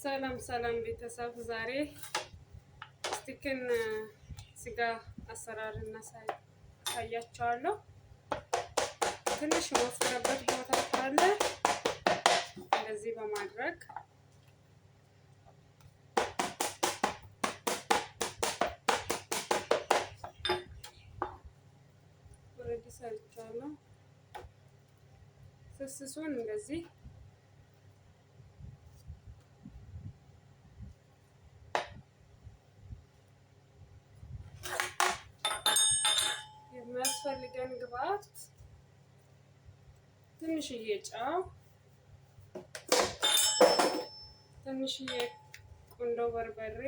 ሰላም ሰላም ቤተሰብ፣ ዛሬ ስቲክን ስጋ አሰራር አሳያቸዋለሁ። ትንሽ የወፈረበት ቦታ ካለ እንደዚህ በማድረግ ወረድ ሰርቻለሁ። ስሱን እንደዚህ የሚያስፈልገን ግብአት ትንሽዬ ጨው፣ ትንሽዬ ቁንዶ በርበሬ፣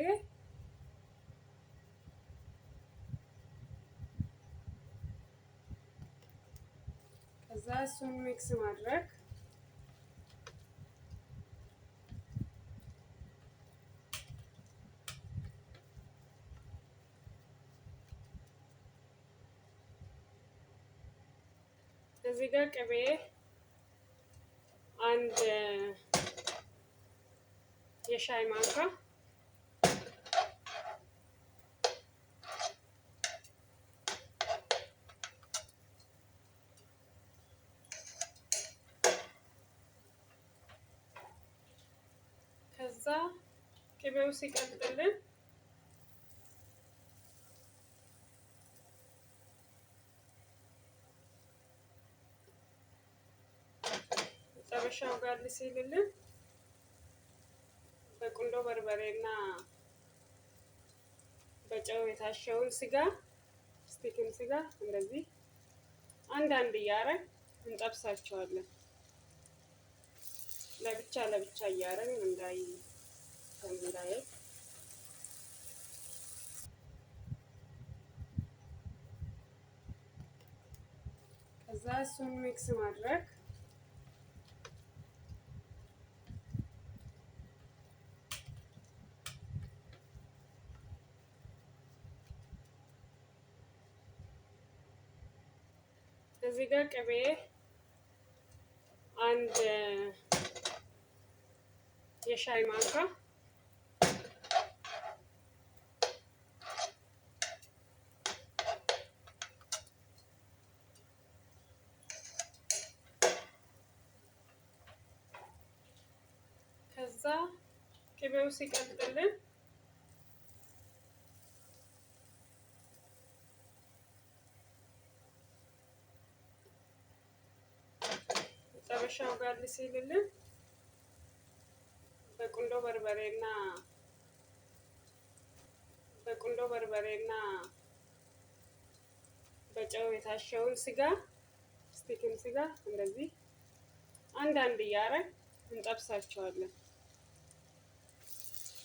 ከዛ እሱን ሚክስ ማድረግ፣ እዚህ ጋር ቅቤ አንድ የሻይ ማንካ፣ ከዛ ቅቤው ሲቀልጥልን መጨረሻው ጋር ሲልልን በቁንዶ በርበሬና በጨው የታሸውን ስጋ ስቲክን ስጋ እንደዚህ አንዳንድ እያረግ እንጠብሳቸዋለን። ለብቻ ለብቻ እያረግን እንዳይል ከዛ እሱን ሚክስ ማድረግ፣ እዚህ ጋር ቅቤ አንድ የሻይ ማንካ፣ ከዛ ቅቤው ሲቀልጥልን መጨረሻው ጋር ሲልልን በቁንዶ በርበሬና በጨው የታሸውን ስጋ ስቲክን ስጋ እንደዚህ አንዳንድ እያረግ እንጠብሳቸዋለን።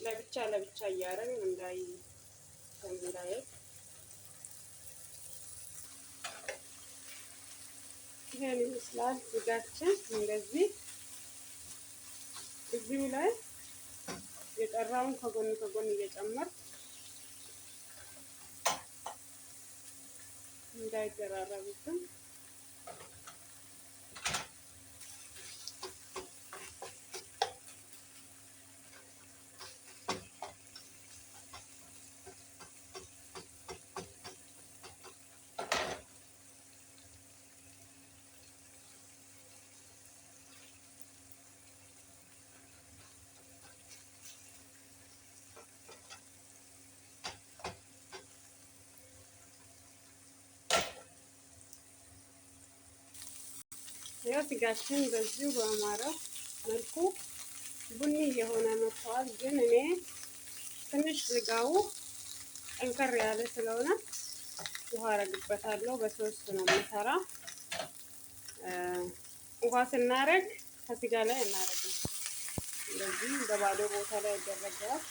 ለብቻ ለብቻ እያረግ እንዳይ ይሄን ይመስላል ስጋችን። እንደዚህ እዚሁ ላይ የቀራውን ከጎን ከጎን እየጨመር እንዳይደራረብብን ያው ስጋችን በዚሁ በአማረ መልኩ ቡኒ የሆነ መጥቷል። ግን እኔ ትንሽ ስጋው ጠንከር ያለ ስለሆነ ውሃ አረግበታለሁ። በሶስት ነው የምሰራ። ውሃ ስናረግ ከስጋ ላይ እናረጋለን። እንደዚህ በባዶ ቦታ ላይ ይደረጋል።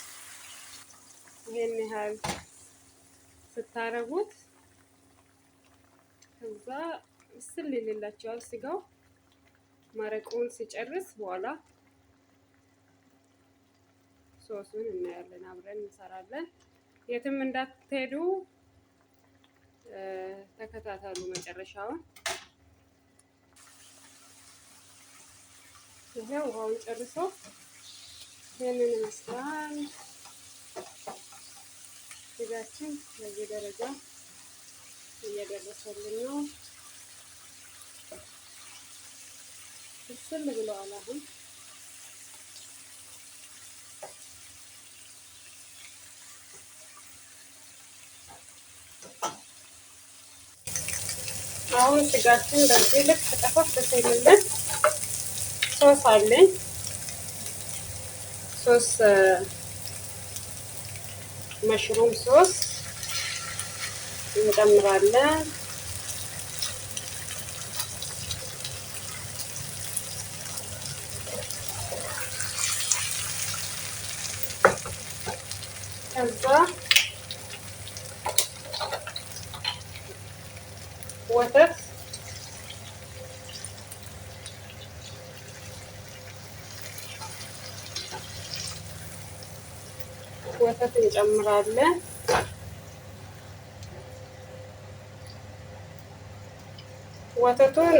ይሄን ያህል ስታረጉት ከዛ ስል ይልላችኋል ስጋው ማረቁን ሲጨርስ በኋላ ሶሱን እናያለን። አብረን እንሰራለን። የትም እንዳትሄዱ ተከታተሉ መጨረሻውን። ይሄ ውሃውን ጨርሶ ይህንን ይመስላል ስጋችን። በዚህ ደረጃ እየደረሰልን ነው። ብስል ብለዋል። አሁን ስጋችን በዚህ ልክ ተጠፋፍ ተሰይልን ሶስ አለኝ። ሶስ መሽሩም ሶስ እንጨምራለን። ከዛ ወተት እንጨምራለን። ወተቱን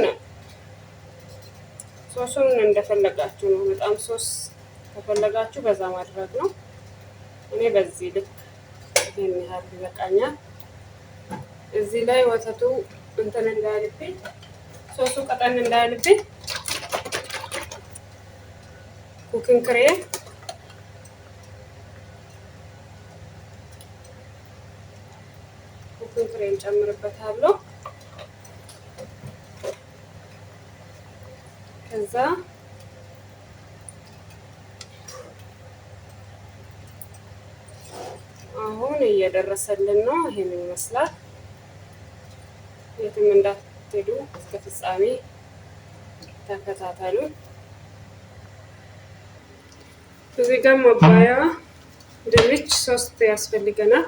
ሶሱን እንደፈለጋችሁ ነው። በጣም ሶስ ከፈለጋችሁ በዛ ማድረግ ነው። እኔ በዚህ ልክ ይሄን ያህል ይበቃኛል። እዚህ ላይ ወተቱ እንትን እንዳይልብኝ፣ ሶሱ ቀጠን እንዳይልብኝ ኩኪንግ ክሬም ጨምርበታለሁ። ከዛ አሁን እየደረሰልን ነው። ይሄን ይመስላል። የትም እንዳትሄዱ እስከ ፍጻሜ ተከታተሉ። እዚህ ጋር ማባያ ድንች 3 ያስፈልገናል።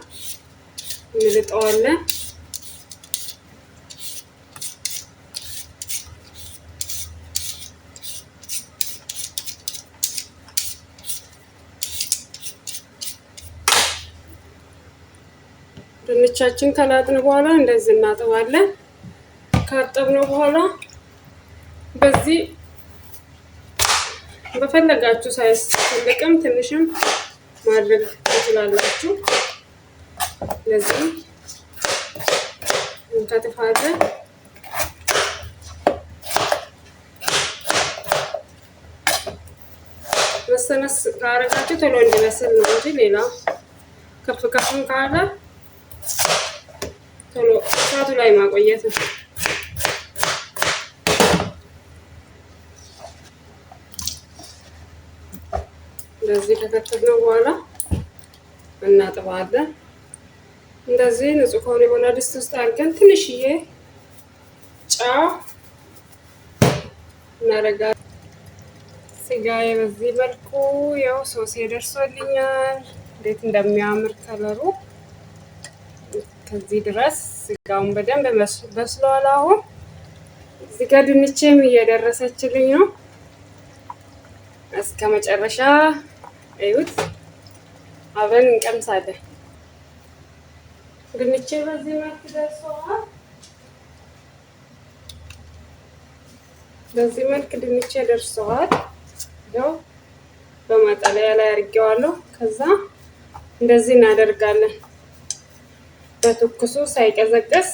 እንልጠዋለን። ድንቻችን ከላጥን በኋላ እንደዚህ እናጥባለን። ካጠብነው በኋላ በዚህ በፈለጋችሁ ሳይዝ ትልቅም ትንሽም ማድረግ ትችላላችሁ። ለዚህ እንከትፋለን። መሰነስ ካረጋችሁ ቶሎ እንዲበስል ነው እንጂ ሌላ ከፍ ከፍም ካለ ቶሎ እሳቱ ላይ ማቆየት ነው። እንደዚህ ከከተፍነው በኋላ እናጥባለን። እንደዚህ ንጹህ ከሆነ በኋላ ድስት ውስጥ አድርገን ትንሽዬ ጨው እናደርጋለን። ስጋዬ በዚህ መልኩ ያው ሶሴ ደርሶልኛል። እንዴት እንደሚያምር ከለሩ ከዚህ ድረስ ስጋውን በደንብ በስሏል። አሁን እዚህ ጋር ድንቼም እየደረሰችልኝ ነው። እስከ መጨረሻ እዩት፣ አብረን እንቀምሳለን። ድንቼ በዚህ መልክ ደርሰዋል። በዚህ መልክ ድንቼ ደርሰዋል። ያው በማጠለያ ላይ አድርጌዋለሁ። ከዛ እንደዚህ እናደርጋለን። በትኩሱ ሳይቀዘቅዝ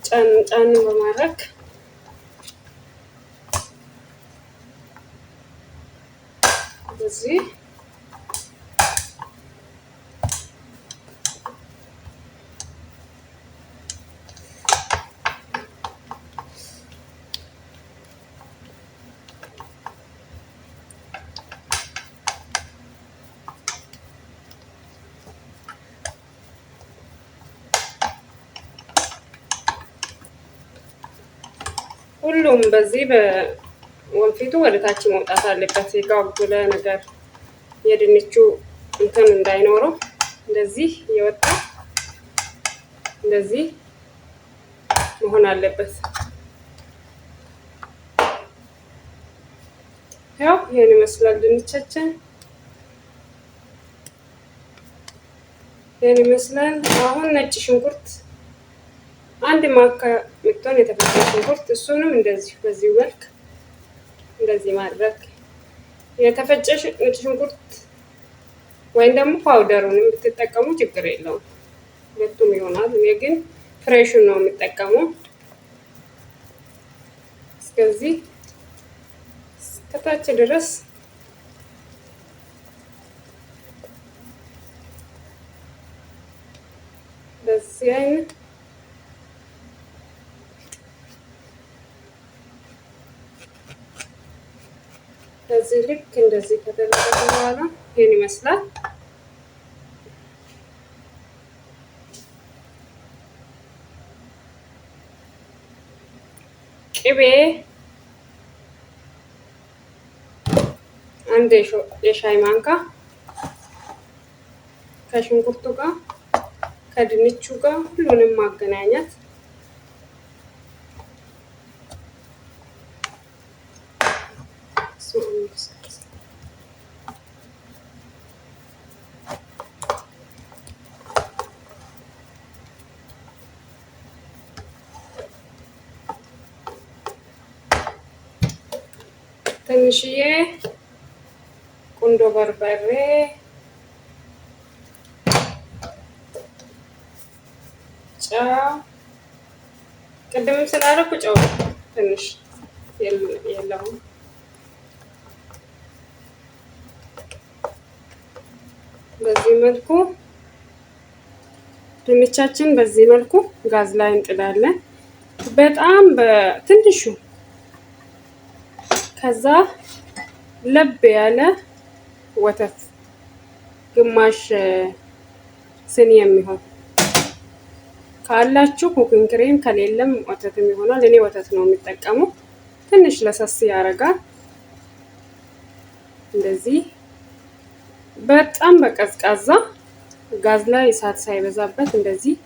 ጫን ጫን በማድረግ በዚህ ሁሉም በዚህ በወንፊቱ ወደ ታች መውጣት አለበት። የጋጉለ ነገር የድንቹ እንትን እንዳይኖረው እንደዚህ እየወጣ እንደዚህ መሆን አለበት። ያው ይሄን ይመስላል ድንቻችን። ይሄን ይመስላል። አሁን ነጭ ሽንኩርት አንድ ማካ ምጥን የተፈጨ ሽንኩርት፣ እሱንም እንደዚህ በዚህ መልክ እንደዚህ ማድረግ የተፈጨ ነጭ ሽንኩርት ወይም ደግሞ ፓውደሩን ብትጠቀሙ ችግር የለውም፣ ሁለቱም ይሆናል። እኔ ግን ፍሬሹን ነው የምጠቀመው። እስከዚህ እስከታች ድረስ በዚህ አይነት በዚህ ልክ እንደዚህ ከተደረገ በኋላ ይሄን ይመስላል። ቅቤ አንድ የሻይ ማንካ ከሽንኩርቱ ጋር ከድንቹ ጋር ሁሉንም ማገናኘት። ትንሽዬ ቁንዶ በርበሬ፣ ጨው፣ ቅድም ስላደረኩ ጨው ትንሽ የለውም። በዚህ መልኩ ድንቻችን በዚህ መልኩ ጋዝ ላይ እንጥዳለን፣ በጣም በትንሹ። ከዛ ለብ ያለ ወተት ግማሽ ስኒ የሚሆን ካላችሁ ኩኪንግ ክሬም፣ ከሌለም ወተትም ይሆናል። እኔ ወተት ነው የሚጠቀመው። ትንሽ ለሰስ ያደርጋል። እንደዚህ በጣም በቀዝቃዛ ጋዝ ላይ እሳት ሳይበዛበት እንደዚህ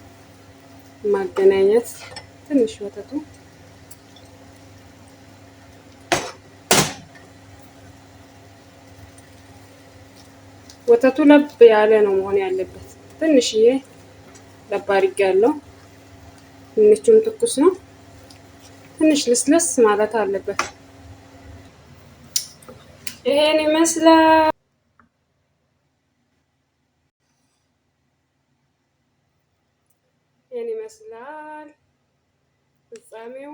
ማገናኘት። ትንሽ ወተቱ ለብ ያለ ነው መሆን ያለበት። ትንሽዬ ለብ አድርጌያለሁ። ድንቹም ትኩስ ነው፣ ትንሽ ልስለስ ማለት አለበት። ይሄን ይመስላል። ፍጻሜው